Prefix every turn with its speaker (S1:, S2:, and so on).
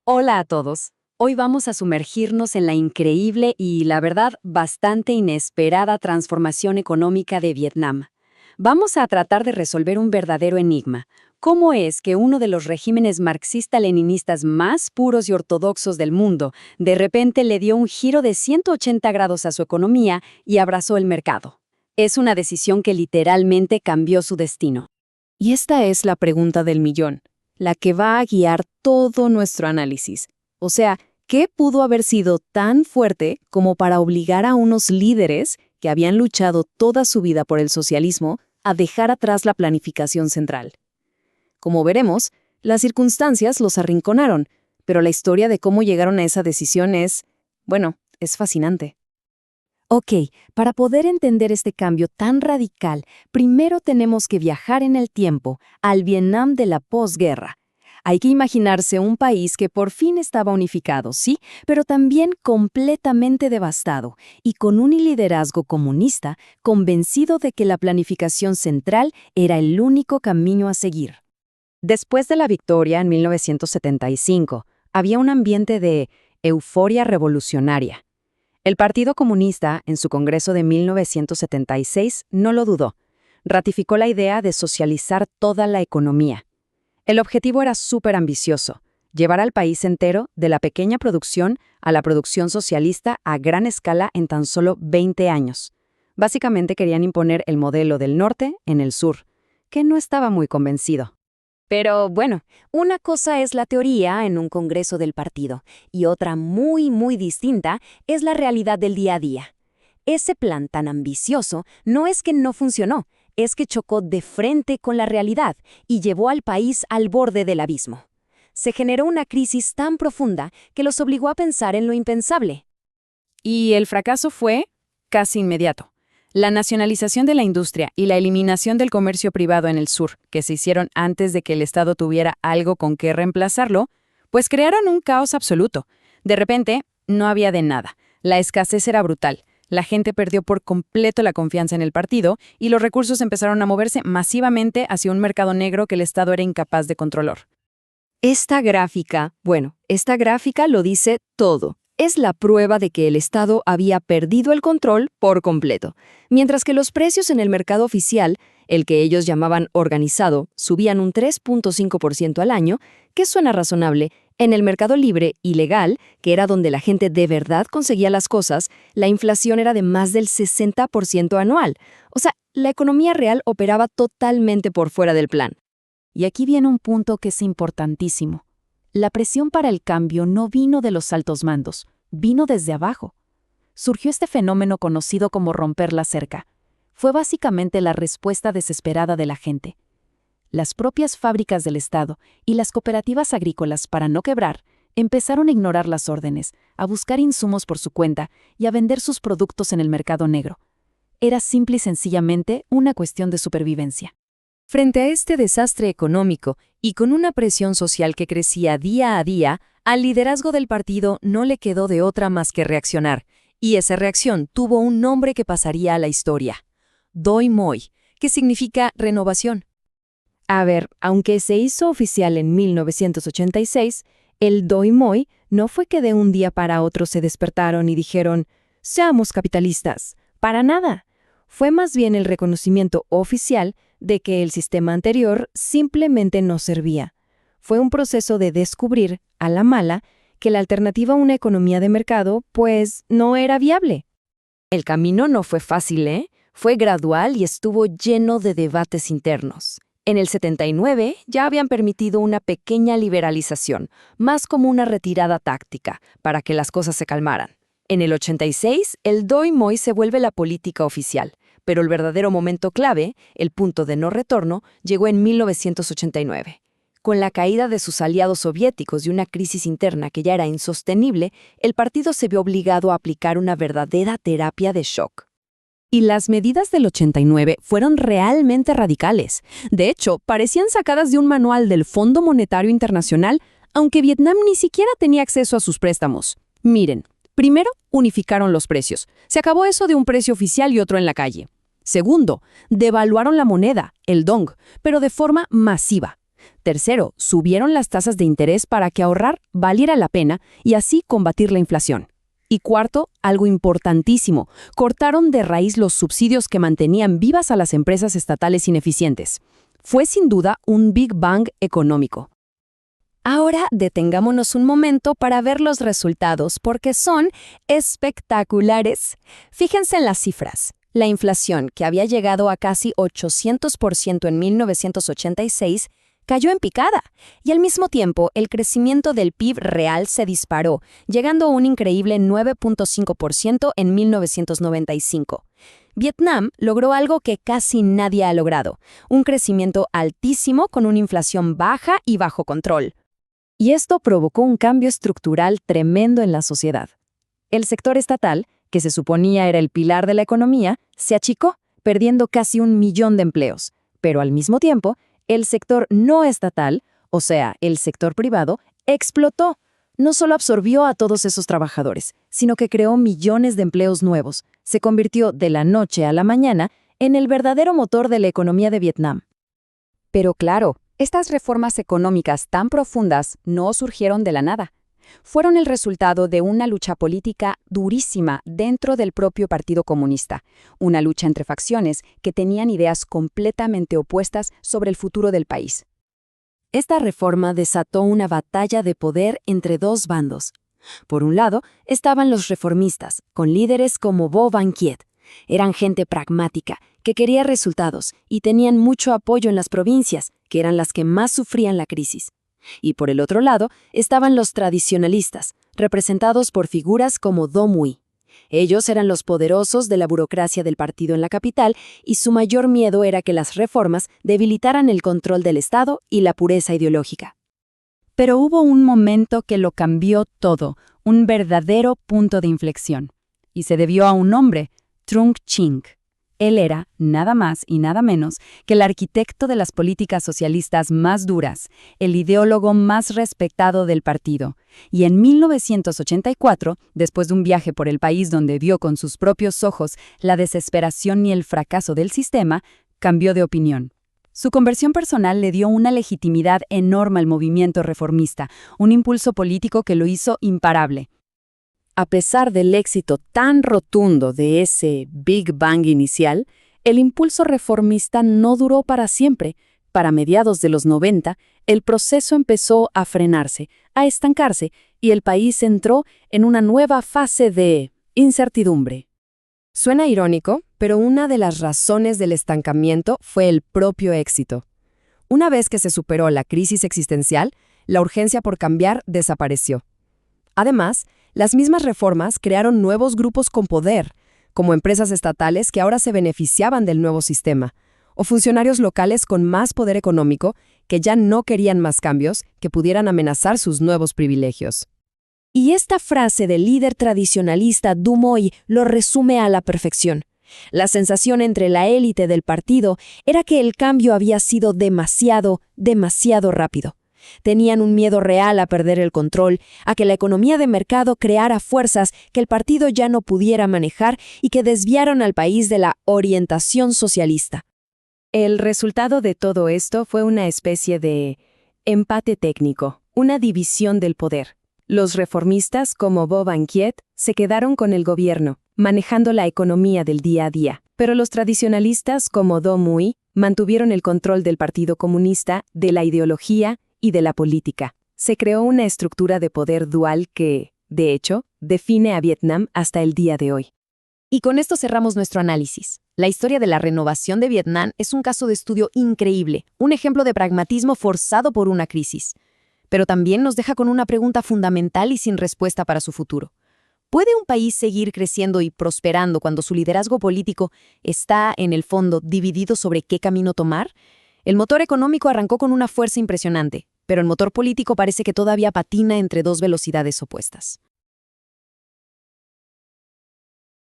S1: Hola a todos. Hoy vamos a sumergirnos en la increíble y, la verdad, bastante inesperada transformación económica de Vietnam. Vamos a tratar de resolver un verdadero enigma. ¿Cómo es que uno de los regímenes marxista-leninistas más puros y ortodoxos del mundo de repente le dio un giro de 180 grados a su economía y abrazó el mercado? Es una decisión que literalmente cambió su destino.
S2: Y esta es la pregunta del millón, la que va a guiar todo nuestro análisis. O sea, ¿qué pudo haber sido tan fuerte como para obligar a unos líderes que habían luchado toda su vida por el socialismo a dejar atrás la planificación central? Como veremos, las circunstancias los arrinconaron, pero la historia de cómo llegaron a esa decisión es fascinante.
S1: Ok, para poder entender este cambio tan radical, primero tenemos que viajar en el tiempo, al Vietnam de la posguerra. Hay que imaginarse un país que por fin estaba unificado, sí, pero también completamente devastado, y con un liderazgo comunista convencido de que la planificación central era el único camino a seguir. Después de la victoria en 1975, había un ambiente de euforia revolucionaria. El Partido Comunista, en su Congreso de 1976, no lo dudó. Ratificó la idea de socializar toda la economía. El objetivo era súper ambicioso: llevar al país entero de la pequeña producción a la producción socialista a gran escala en tan solo 20 años. Básicamente querían imponer el modelo del norte en el sur, que no estaba muy convencido. Pero bueno, una cosa es la teoría en un congreso del partido y otra muy distinta es la realidad del día a día. Ese plan tan ambicioso no es que no funcionó, es que chocó de frente con la realidad y llevó al país al borde del abismo. Se generó una crisis tan profunda que los obligó a pensar en lo impensable.
S2: Y el fracaso fue casi inmediato. La nacionalización de la industria y la eliminación del comercio privado en el sur, que se hicieron antes de que el Estado tuviera algo con qué reemplazarlo, pues crearon un caos absoluto. De repente, no había de nada. La escasez era brutal. La gente perdió por completo la confianza en el partido y los recursos empezaron a moverse masivamente hacia un mercado negro que el Estado era incapaz de controlar.
S1: Esta gráfica lo dice todo. Es la prueba de que el Estado había perdido el control por completo. Mientras que los precios en el mercado oficial, el que ellos llamaban organizado, subían un 3.5% al año, que suena razonable, en el mercado libre y legal, que era donde la gente de verdad conseguía las cosas, la inflación era de más del 60% anual. O sea, la economía real operaba totalmente por fuera del plan.
S2: Y aquí viene un punto que es importantísimo. La presión para el cambio no vino de los altos mandos, vino desde abajo. Surgió este fenómeno conocido como romper la cerca. Fue básicamente la respuesta desesperada de la gente. Las propias fábricas del Estado y las cooperativas agrícolas, para no quebrar, empezaron a ignorar las órdenes, a buscar insumos por su cuenta y a vender sus productos en el mercado negro. Era simple y sencillamente una cuestión de supervivencia.
S1: Frente a este desastre económico y con una presión social que crecía día a día, al liderazgo del partido no le quedó de otra más que reaccionar, y esa reacción tuvo un nombre que pasaría a la historia: Doi Moi, que significa renovación. A ver, aunque se hizo oficial en 1986, el Doi Moi no fue que de un día para otro se despertaron y dijeron: «Seamos capitalistas». Para nada. Fue más bien el reconocimiento oficial de que el sistema anterior simplemente no servía. Fue un proceso de descubrir, a la mala, que la alternativa a una economía de mercado, pues, no era viable. El camino no fue fácil, ¿eh? Fue gradual y estuvo lleno de debates internos. En el 79 ya habían permitido una pequeña liberalización, más como una retirada táctica, para que las cosas se calmaran. En el 86, el Doi Moi se vuelve la política oficial, pero el verdadero momento clave, el punto de no retorno, llegó en 1989. Con la caída de sus aliados soviéticos y una crisis interna que ya era insostenible, el partido se vio obligado a aplicar una verdadera terapia de shock. Y las medidas del 89 fueron realmente radicales. De hecho, parecían sacadas de un manual del Fondo Monetario Internacional, aunque Vietnam ni siquiera tenía acceso a sus préstamos. Miren, primero, unificaron los precios. Se acabó eso de un precio oficial y otro en la calle. Segundo, devaluaron la moneda, el dong, pero de forma masiva.
S2: Tercero, subieron las tasas de interés para que ahorrar valiera la pena y así combatir la inflación. Y cuarto, algo importantísimo, cortaron de raíz los subsidios que mantenían vivas a las empresas estatales ineficientes. Fue sin duda un Big Bang económico.
S1: Ahora detengámonos un momento para ver los resultados, porque son espectaculares. Fíjense en las cifras. La inflación, que había llegado a casi 800% en 1986, cayó en picada, y al mismo tiempo el crecimiento del PIB real se disparó, llegando a un increíble 9.5% en 1995. Vietnam logró algo que casi nadie ha logrado, un crecimiento altísimo con una inflación baja y bajo control.
S2: Y esto provocó un cambio estructural tremendo en la sociedad. El sector estatal, que se suponía era el pilar de la economía, se achicó, perdiendo casi 1 millón de empleos. Pero al mismo tiempo, el sector no estatal, o sea, el sector privado, explotó. No solo absorbió a todos esos trabajadores, sino que creó millones de empleos nuevos. Se convirtió de la noche a la mañana en el verdadero motor de la economía de Vietnam.
S1: Pero claro, estas reformas económicas tan profundas no surgieron de la nada. Fueron el resultado de una lucha política durísima dentro del propio Partido Comunista, una lucha entre facciones que tenían ideas completamente opuestas sobre el futuro del país.
S2: Esta reforma desató una batalla de poder entre dos bandos. Por un lado, estaban los reformistas, con líderes como Vo Van Kiet. Eran gente pragmática, que quería resultados y tenían mucho apoyo en las provincias, que eran las que más sufrían la crisis. Y por el otro lado, estaban los tradicionalistas, representados por figuras como Do Muy. Ellos eran los poderosos de la burocracia del partido en la capital y su mayor miedo era que las reformas debilitaran el control del Estado y la pureza ideológica. Pero hubo un momento que lo cambió todo, un verdadero punto de inflexión. Y se debió a un hombre, Trung Chinh. Él era, nada más y nada menos, que el arquitecto de las políticas socialistas más duras, el ideólogo más respetado del partido. Y en 1984, después de un viaje por el país donde vio con sus propios ojos la desesperación y el fracaso del sistema, cambió de opinión. Su conversión personal le dio una legitimidad enorme al movimiento reformista, un impulso político que lo hizo imparable. A pesar del éxito tan rotundo de ese Big Bang inicial, el impulso reformista no duró para siempre. Para mediados de los 90, el proceso empezó a frenarse, a estancarse, y el país entró en una nueva fase de incertidumbre.
S1: Suena irónico, pero una de las razones del estancamiento fue el propio éxito. Una vez que se superó la crisis existencial, la urgencia por cambiar desapareció. Además, las mismas reformas crearon nuevos grupos con poder, como empresas estatales que ahora se beneficiaban del nuevo sistema, o funcionarios locales con más poder económico que ya no querían más cambios que pudieran amenazar sus nuevos privilegios. Y esta frase del líder tradicionalista Du Muy lo resume a la perfección. La sensación entre la élite del partido era que el cambio había sido demasiado rápido. Tenían un miedo real a perder el control, a que la economía de mercado creara fuerzas que el partido ya no pudiera manejar y que desviaron al país de la orientación socialista. El resultado de todo esto fue una especie de empate técnico, una división del poder. Los reformistas, como Vo Van Kiet, se quedaron con el gobierno, manejando la economía del día a día, pero los tradicionalistas, como Do Muy, mantuvieron el control del Partido Comunista, de la ideología y de la política. Se creó una estructura de poder dual que, de hecho, define a Vietnam hasta el día de hoy. Y con esto cerramos nuestro análisis. La historia de la renovación de Vietnam es un caso de estudio increíble, un ejemplo de pragmatismo forzado por una crisis. Pero también nos deja con una pregunta fundamental y sin respuesta para su futuro. ¿Puede un país seguir creciendo y prosperando cuando su liderazgo político está, en el fondo, dividido sobre qué camino tomar? El motor económico arrancó con una fuerza impresionante, pero el motor político parece que todavía patina entre dos velocidades opuestas.